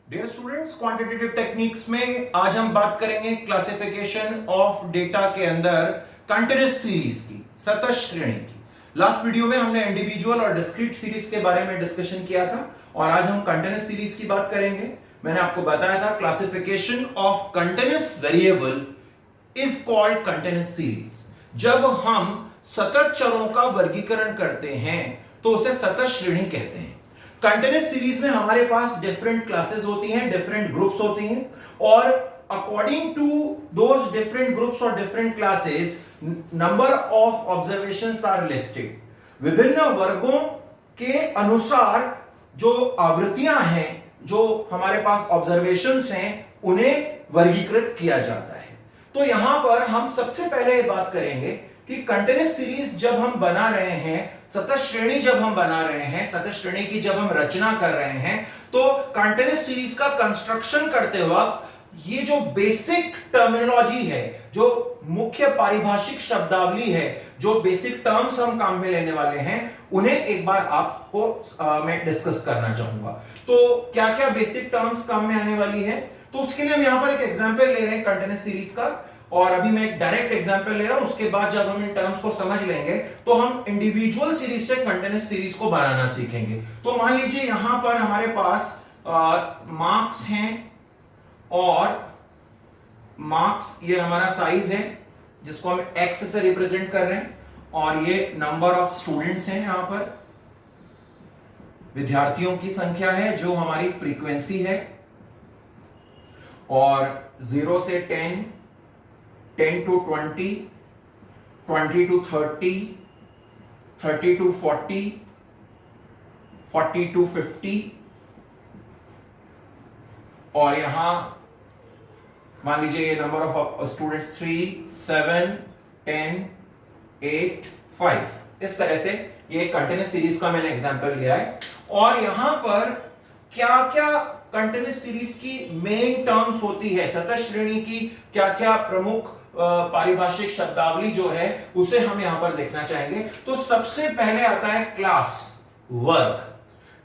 Dear students, quantitative techniques में आज हम बात करेंगे क्लासिफिकेशन ऑफ डेटा के अंदर कंटीन्यूअस सीरीज की, सतत श्रेणी की। लास्ट वीडियो में हमने इंडिविजुअल और डिस्क्रीट सीरीज के बारे में डिस्कशन किया था और आज हम कंटीन्यूअस सीरीज की बात करेंगे। मैंने आपको बताया था classification of continuous variable is called continuous series. जब हम सतत चरों का वर्गीकरण करते हैं तो उसे सतत श्रेणी कहते हैं। कंटीन्यूअस सीरीज में हमारे पास डिफरेंट क्लासेस होती हैं, डिफरेंट ग्रुप्स होती हैं और according to those different groups और different classes number of observations are listed. विभिन्न वर्गों के अनुसार जो आवृत्तियां हैं, जो हमारे पास ऑब्जर्वेशंस हैं, उन्हें वर्गीकृत किया जाता है। तो यहां पर हम सबसे पहले बात करेंगे कि कंटीन्यूअस सीरीज जब हम बना रहे हैं, सतत श्रेणी जब हम बना रहे हैं, सतत श्रेणी की जब हम रचना कर रहे हैं, तो कंटीन्यूअस सीरीज का कंस्ट्रक्शन करते वक्त ये जो बेसिक टर्मिनोलॉजी है, जो मुख्य पारिभाषिक शब्दावली है, जो बेसिक टर्म्स हम काम में लेने वाले हैं, उन्हें एक बार आपको मैं डिस्कस करना चाहूंगा। तो क्या क्या बेसिक टर्म्स काम में आने वाली है, तो उसके लिए हम यहां पर एक एग्जांपल ले रहे हैं कंटीन्यूअस सीरीज का, और अभी मैं एक डायरेक्ट एग्जांपल ले रहा हूं। उसके बाद जब हम इन टर्म्स को समझ लेंगे तो हम इंडिविजुअल सीरीज से कंटीन्यूअस सीरीज को बनाना सीखेंगे। तो मान लीजिए यहां पर हमारे पास मार्क्स हैं और मार्क्स ये हमारा साइज है जिसको हम x से रिप्रेजेंट कर रहे हैं, और ये नंबर ऑफ स्टूडेंट्स हैं, यहां पर विद्यार्थियों की संख्या है जो हमारी फ्रीक्वेंसी है, और 0 से 10, 10 to 20, 20 to 30, 30 to 40, 40 to 50, और यहां मान लीजिए ये नंबर ऑफ स्टूडेंट्स 3, 7, 10, 8, 5। इस तरह से ये कंटीन्यूअस सीरीज का मैंने एग्जांपल लिया है। और यहां पर क्या क्या कंटीन्यूअस सीरीज की मेन टर्म्स होती है, सतत श्रेणी की क्या क्या प्रमुख पारिभाषिक शब्दावली जो है उसे हम यहां पर देखना चाहेंगे। तो सबसे पहले आता है क्लास, वर्ग,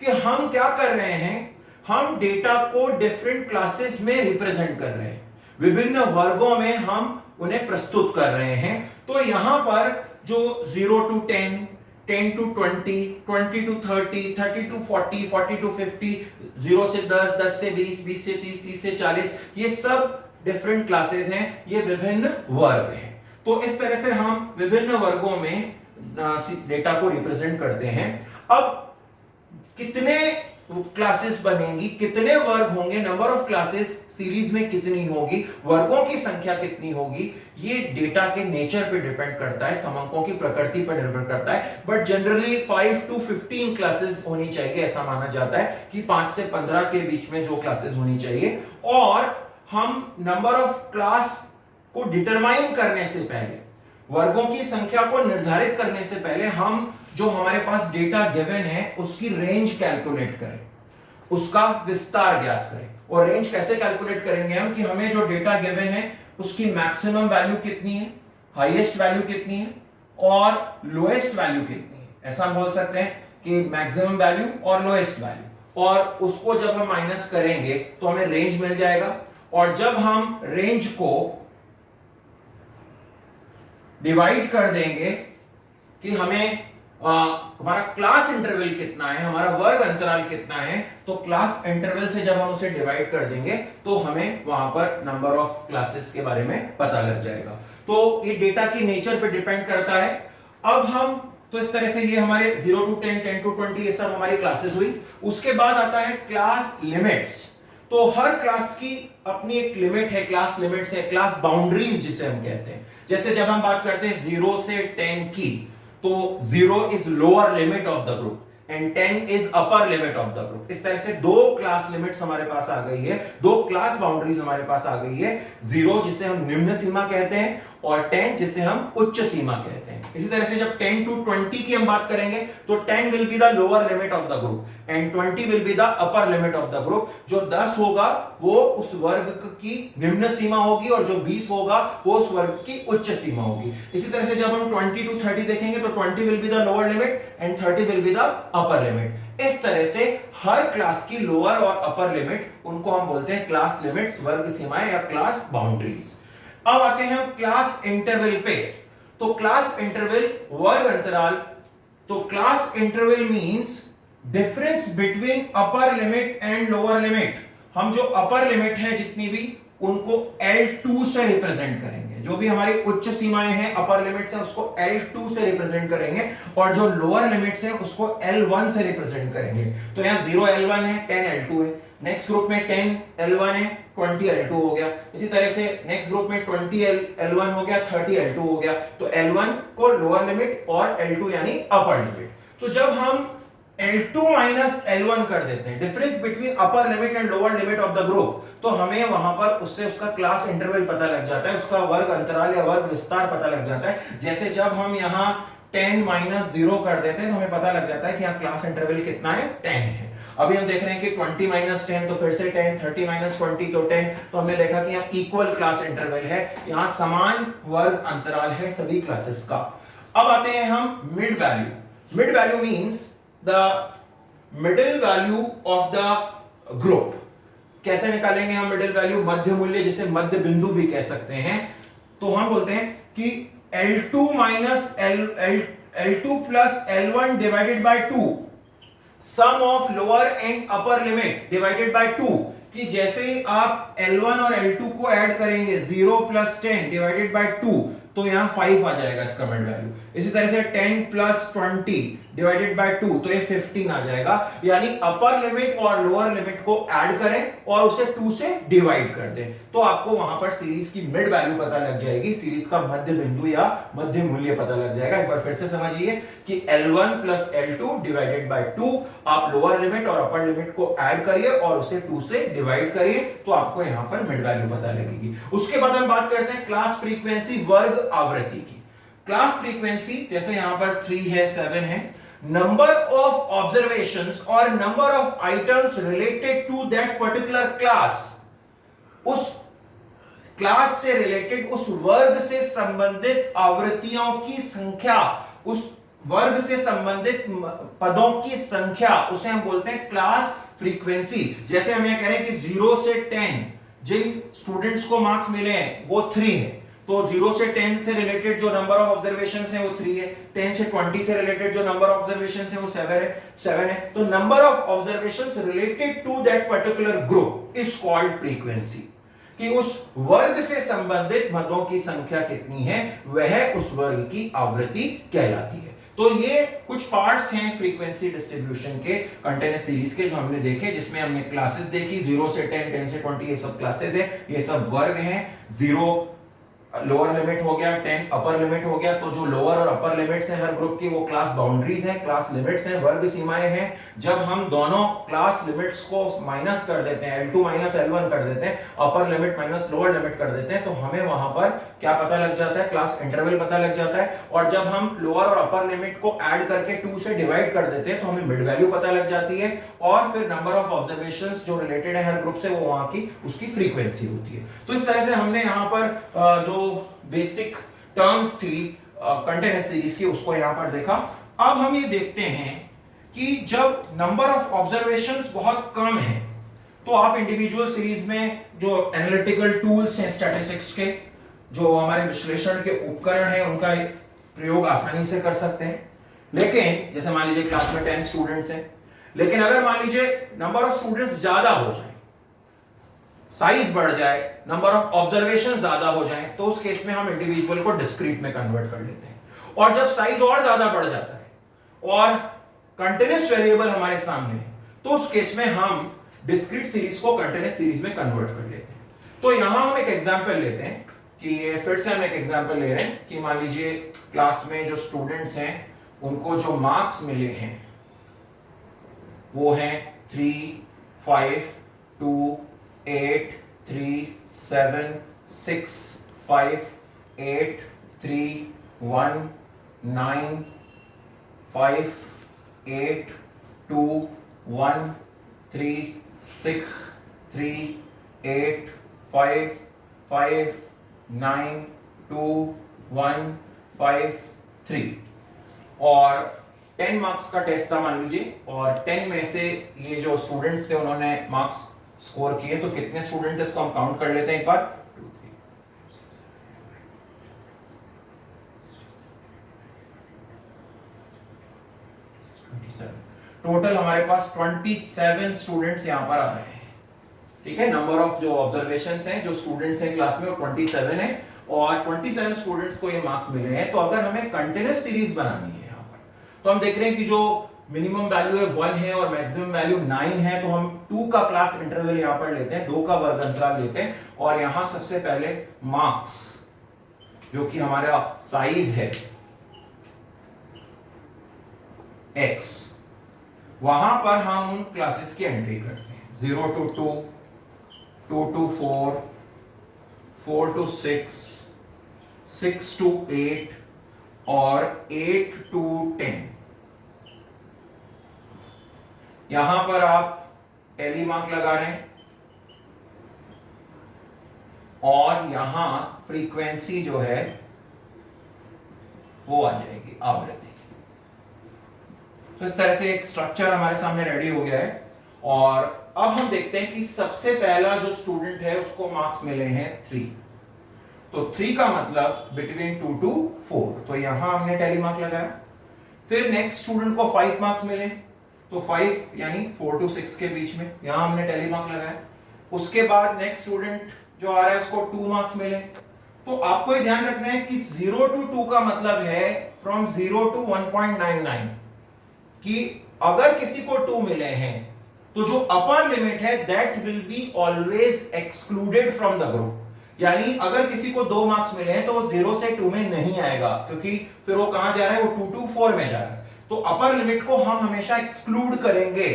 कि हम क्या कर रहे हैं, हम डेटा को डिफरेंट क्लासेस में रिप्रेजेंट कर रहे हैं, विभिन्न वर्गों में हम उन्हें प्रस्तुत कर रहे हैं। तो यहां पर जो 0 to 10, 10 to 20, 20 to 30, 30 to 40, 40 to 50, 0 से 10, 10 से 20, 20 से 30, 30 से 40, ये सब डिफरेंट क्लासेस हैं, ये विभिन्न वर्ग हैं। तो इस तरह से हम विभिन्न वर्गों में डेटा को रिप्रेजेंट करते हैं। अब कितने क्लासेस बनेंगी, कितने वर्ग होंगे, नंबर ऑफ क्लासेस सीरीज में कितनी होगी, वर्गों की संख्या कितनी होगी, ये डेटा के नेचर पे डिपेंड करता है, समंकों की प्रकृति पर निर्भर करता है। बट जनरली 5 to 15 क्लासेस होनी चाहिए, ऐसा माना जाता है कि 5 से 15 के बीच में जो क्लासेस होनी चाहिए। और हम नंबर ऑफ क्लास को डिटरमाइन करने से पहले, वर्गों की संख्या को निर्धारित करने से पहले, हम जो हमारे पास डेटा गिवन है उसकी रेंज कैलकुलेट करें, उसका विस्तार ज्ञात करें। और रेंज कैसे कैलकुलेट करेंगे हम, कि हमें जो डेटा गिवन है उसकी मैक्सिमम वैल्यू कितनी है, हाईएस्ट वैल्यू कितनी है और लोएस्ट वैल्यू कितनी है। ऐसा हम बोल सकते हैं कि मैक्सिमम वैल्यू और लोएस्ट वैल्यू, और उसको जब हम माइनस करेंगे तो हमें रेंज मिल जाएगा। और जब हम रेंज को डिवाइड कर देंगे कि हमें हमारा क्लास इंटरवल कितना है, हमारा वर्ग अंतराल कितना है, तो क्लास इंटरवल से जब हम उसे डिवाइड कर देंगे तो हमें वहां पर नंबर ऑफ क्लासेस के बारे में पता लग जाएगा। तो ये डेटा की नेचर पे डिपेंड करता है। अब हम तो इस तरह से ये हमारे 0 to 10, 10 to 20 ये सब हमारी क्लासेस हुई। उसके बाद आता है क्लास लिमिट्स। तो हर क्लास की अपनी एक लिमिट है, क्लास लिमिट्स है, क्लास बाउंड्रीज जिसे हम कहते हैं। जैसे जब हम बात करते हैं 0 से 10 की, तो 0 is lower limit of the group and 10 is upper limit of the group. इस तरह से दो क्लास लिमिट्स हमारे पास आ गई है, दो क्लास बाउंड्रीज हमारे पास आ गई है। 0 जिसे हम निम्न सीमा कहते हैं और 10 जिसे हम उच्च सीमा कहते हैं। इसी तरह से जब 10 to 20 की हम बात करेंगे तो 10 will be the lower limit of the group and 20 will be the upper limit of the group. जो 10 होगा वो उस वर्ग की निम्न सीमा होगी और जो 20 होगा वो उस वर्ग की उच्च सीमा होगी। इसी तरह से जब हम 20 to 30 देखेंगे तो 20 will be the lower limit and 30 will be the upper limit. इस तरह से हर क्लास की लोअर और अपर लिमिट, उनको हम बोलते हैं क्लास लिमिट्स, वर्ग सीमाएं या क्लास बाउंड्रीज। अब आते हैं हम क्लास इंटरवल पे। तो क्लास इंटरवल, वर्ग अंतराल। तो class interval means difference between upper limit and lower limit. हम जो अपर लिमिट है जितनी भी, उनको L2 से रिप्रेजेंट करेंगे। जो भी हमारी उच्च सीमाएं हैं, अपर लिमिट्स हैं, उसको L2 से रिप्रेजेंट करेंगे, और जो लोअर लिमिट्स हैं उसको L1 से रिप्रेजेंट करेंगे। तो यहां 0 L1 है, 10 L2 है। नेक्स्ट ग्रुप में 10 L1 है, 20 L2 हो गया। इसी तरह से नेक्स्ट ग्रुप में 20 L1 हो गया, 30 L2 हो गया। तो L1 को लोअर लिमिट और L2 यानी अपर लिमिट। तो जब हम L2 माइनस L1 कर देते हैं, difference between upper limit and lower limit of the group, तो हमें वहां पर उससे उसका क्लास इंटरवल पता लग जाता है, उसका वर्ग अंतराल या वर्ग विस्तार पता लग जाता है। जैसे जब हम यहां 10 माइनस 0 कर देते हैं तो हमें पता लग जाता है कि यहां क्लास इंटरवल कितना है, 10 है। अभी हम देख रहे हैं कि 20 माइनस 10 तो फिर से 10, 30 माइनस 20 तो 10। तो हमने देखा कि यहाँ इक्वल क्लास इंटरवल है, यहाँ समान वर्ग अंतराल है सभी क्लासेस का। अब आते हैं हम mid value. Mid value means the middle value of the group. कैसे निकालेंगे हम मिडिल वैल्यू, मध्य मूल्य, जिसे मध्य बिंदु भी कह सकते हैं। तो हम बोलते हैं कि L2 minus L2 plus L1 divided by 2, sum of lower and upper limit divided by 2। कि जैसे ही आप L1 और L2 को ऐड करेंगे, 0 प्लस 10 डिवाइडेड बाय 2, तो यहां 5 आ जाएगा इसका मिड वैल्यू। इसी तरह से 10 प्लस 20 डिवाइडेड बाय 2, तो ये 15 आ जाएगा। यानी अपर लिमिट और लोअर लिमिट को ऐड करें और उसे 2 से डिवाइड कर दें, तो आपको वहां पर सीरीज की मिड वैल्यू पता लग जाएगी, सीरीज का मध्य बिंदु या मध्य मूल्य पता लग जाएगा। एक बार फिर से समझिए कि L1 plus L2 divided by 2, आप लोअर लिमिट और अपर लिमिट को ऐड करिए और उसे 2 से डिवाइड करिए, तो आपको यहां पर मिड वैल्यू पता लगेगी। उसके बाद हम बात करते हैं क्लास फ्रीक्वेंसी, वर्ग आवृत्ति की। क्लास फ्रीक्वेंसी जैसे यहां पर 3 है, 7 है, नंबर ऑफ ऑब्जर्वेशंस और number of items related to that particular class. उस क्लास से रिलेटेड, उस वर्ग से संबंधित आवृत्तियों की संख्या, उस वर्ग से संबंधित पदों की संख्या, उसे हम बोलते हैं क्लास फ्रीक्वेंसी। जैसे हम यह कह रहे हैं कि 0 से 10 जिन स्टूडेंट्स को मार्क्स मिले हैं वो 3 है, तो 0 से 10 से रिलेटेड जो नंबर ऑफ ऑब्जर्वेशंस है वो 3 है। 10 से 20 से रिलेटेड जो नंबर ऑफ ऑब्जर्वेशंस है वो 7 है। तो number of observations related to that particular group is called frequency. कि उस वर्ग से संबंधित मदों की संख्या कितनी है, वह उस वर्ग की आवृत्ति कहलाती है। तो ये कुछ पार्ट्स हैं फ्रीक्वेंसी डिस्ट्रीब्यूशन के कंटिन्यूअस सीरीज के, जो हमने देखे, जिसमें हमने क्लासेस देखी, 0 से 10, 10 से 20, ये सब क्लासेस है, ये सब वर्ग हैं। 0 लोअर लिमिट हो गया, 10 अपर लिमिट हो गया। तो जो लोअर और अपर लिमिट्स हैं हर ग्रुप की, वो क्लास बाउंड्रीज हैं, क्लास लिमिट्स हैं, वर्ग सीमाएं हैं। जब हम दोनों क्लास लिमिट्स को माइनस कर देते हैं, L2 माइनस L1 कर देते हैं, upper limit minus lower limit कर देते हैं, तो हमें वहां पर क्या पता लग जाता है, क्लास इंटरवल पता लग जाता है। और जब हम लोअर और अपर लिमिट को ऐड करके 2 से डिवाइड कर देते हैं, तो हमें मिड वैल्यू पता लग जाती है। और फिर नंबर ऑफ ऑब्जर्वेशंस जो रिलेटेड है हर ग्रुप से, वो वहां की उसकी फ्रीक्वेंसी होती है। तो इस तरह से हमने यहां पर जो बेसिक टर्म्स थी कंटिन्यूअस सीरीज की, उसको यहां पर देखा। अब हम ये देखते हैं कि जब नंबर ऑफ ऑब्जर्वेशंस बहुत कम है, तो आप इंडिविजुअल सीरीज में जो एनालिटिकल टूल्स हैं स्टैटिस्टिक्स के, जो हमारे विश्लेषण के उपकरण हैं, उनका प्रयोग आसानी से कर सकते हैं। लेकिन जैसे मान लीजिए क्लास में 10 स्टूडेंट्स हैं, लेकिन अगर मान लीजिए नंबर ऑफ स्टूडेंट्स ज्यादा हो जाए, साइज बढ़ जाए, नंबर ऑफ ऑब्जर्वेशन ज्यादा हो जाए, तो उस केस में हम इंडिविजुअल को डिस्क्रीट में कन्वर्ट कर लेते हैं। और जब साइज और ज्यादा बढ़ जाता है और कंटिन्यूअस वेरिएबल हमारे सामने है, तो उस केस में हम डिस्क्रीट सीरीज को कंटिन्यूअस सीरीज में कन्वर्ट कर लेते हैं। तो यहां हम एक एग्जांपल लेते हैं कि फिर से हम एक एग्जांपल ले रहे हैं कि मान लीजिए क्लास में जो स्टूडेंट्स हैं उनको जो मार्क्स मिले हैं वो हैं 3, 5, 2, 8, 3, 7, 6, 5, 8, 3, 1, 9, 5, 8, 2, 1, 3, 6, 3, 8, 5, 5, 9, 2, 1, 5, 3। और 10 मार्क्स का टेस्ट था मान लीजिए, और 10 में से ये जो स्टूडेंट्स थे उन्होंने मार्क्स स्कोर किए, तो कितने स्टूडेंट थे इसको हम काउंट कर लेते हैं एक बार। 2 3 27, टोटल हमारे पास 27 स्टूडेंट्स यहां पर आ रहे हैं। ठीक है, नंबर ऑफ जो ऑब्जर्वेशंस हैं, जो स्टूडेंट्स हैं क्लास में, वो 27 है, और 27 स्टूडेंट्स को ये मार्क्स मिले हैं। तो अगर हमें कंटिन्यूअस सीरीज बनानी है यहां पर, तो हम देख रहे हैं कि जो मिनिमम वैल्यू है 1 है और मैक्सिमम वैल्यू 9 है, तो हम 2 का क्लास इंटरवल यहां पर लेते हैं, 2 का वर्ग अंतराल लेते हैं, और यहां सबसे पहले मार्क्स जो कि हमारा साइज है x, वहां पर हम उन क्लासेस की एंट्री करते हैं, 0 to 2, 2 to 4, 4 to 6, 6 to 8 और 8 to 10। यहां पर आप टैली मार्क लगा रहे हैं, और यहां फ्रीक्वेंसी जो है वो आ जाएगी आवृत्ति। तो इस तरह से एक स्ट्रक्चर हमारे सामने रेडी हो गया है, और अब हम देखते हैं कि सबसे पहला जो स्टूडेंट है उसको मार्क्स मिले हैं 3। तो 3 का मतलब बिटवीन 2 to 4, तो यहां हमने टैली मार्क लगाया। फिर नेक्स्ट स्टूडेंट को 5 मार्क्स मिले, तो 5 यानी 4 to 6 के बीच में, यहां हमने टैली मार्क लगाया। उसके बाद नेक्स्ट स्टूडेंट जो आ रहा है उसको 2 मार्क्स मिले। तो आपको ये ध्यान रखना है कि 0 to 2 का मतलब है फ्रॉम 0 to 1.99, कि अगर किसी को 2 मिले हैं तो जो अपर लिमिट है that will be always excluded from the group. यानी अगर किसी को 2 मार्क्स मिले हैं तो वो 0 से 2 में नहीं आएगा, क्योंकि फिर वो कहां जा रहा है, वो 2 to 4 में जा रहा है। तो अपर लिमिट को हम हमेशा एक्सक्लूड करेंगे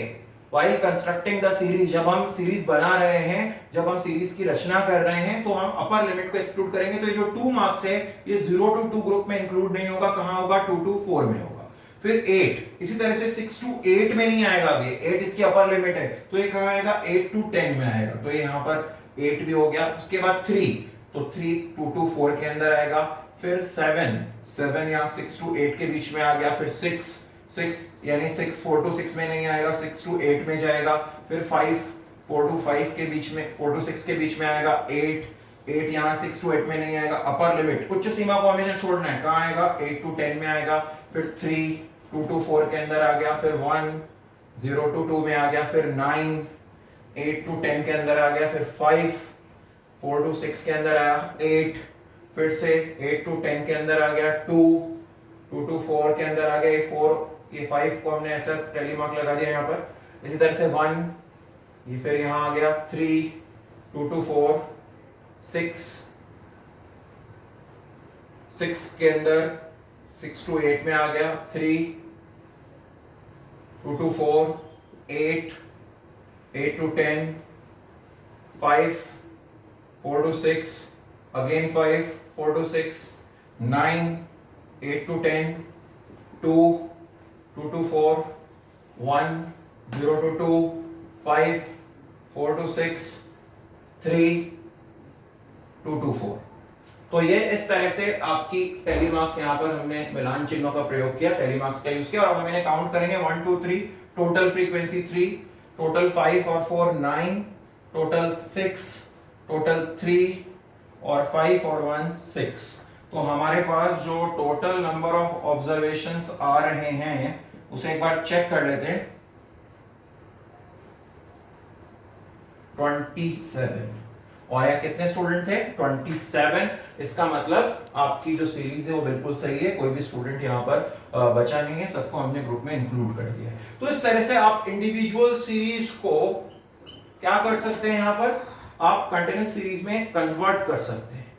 व्हाइल कंस्ट्रक्टिंग द सीरीज। जब हम सीरीज बना रहे हैं, जब हम सीरीज की रचना कर रहे हैं, तो हम अपर लिमिट को एक्सक्लूड करेंगे। तो ये जो 2 मार्क्स है ये 0 to 2 ग्रुप में इंक्लूड नहीं होगा, कहां होगा, 2 to 4 में होगा। फिर 8 इसी तरह से 6 to 8 में नहीं आएगा, अभी 8 इसकी अपर लिमिट है, तो ये कहां आएगा, 8 to 10 में आएगा। तो ये यहां पर 8 भी हो गया। उसके बाद 3, तो 3 2 to 4 के अंदर आएगा। फिर 7 यहां 6 to 8 के बीच में आ गया। फिर 6 यानी 6 4 to 6 में नहीं आएगा, 6 to 8 में जाएगा। फिर 5 4 to 5 के बीच में, 4 to 6 के बीच में आएगा। 8 यहां 6 to 8 में नहीं आएगा, अपर लिमिट उच्च सीमा को हमेशा छोड़ना है, कहां आएगा, 8 to 10 में आएगा। फिर 3 2 to 4 के अंदर आ गया। फिर 1 0 to 2 में आ गया। फिर 9 8 to 10 के अंदर आ गया। फिर 5 4 to 6 के अंदर आया। 8 फिर से 8 to 10 के अंदर आ गया। 2 to 4 के अंदर आ गया। 4 ये 5 को हमने ऐसा टैली मार्क लगा दिया यहाँ पर। इसी तरह से 1 ये फिर यहाँ आ गया। 3 2 to 4 6 के अंदर 6 to 8 में आ गया। 3 2 to 4 8 to 10 5 4 to 6 again 5 4 to 6 9 8 to 10 2 to 4 1 0 to 2 5 4 to 6 3 2 to 4। तो ये इस तरह से आपकी टैली मार्क्स यहाँ पर हमने मिलान चिन्हों का प्रयोग किया, टैली मार्क्स का यूज किया, और हम इन्हें काउंट करेंगे 1 2 3, टोटल फ्रीक्वेंसी 3, टोटल 5 और 4 9, टोटल 6, टोटल 3 और 5 और 1 6। तो हमारे पास जो टोटल नंबर ऑफ ऑब्जर्वेशंस आ रहे हैं उसे एक बार चेक कर लेते हैं। 27। और यहाँ कितने स्टूडेंट थे, 27। इसका मतलब आपकी जो सीरीज है वो बिल्कुल सही है, कोई भी स्टूडेंट यहाँ पर बचा नहीं है, सबको हमने ग्रुप में इंक्लूड कर दिया है। तो इस तरह से आप इंडिविजुअल सीरीज को क्या कर सकते हैं, यहाँ पर आप कंटिन्यूअस सीरीज में कन्वर्ट कर सकते हैं।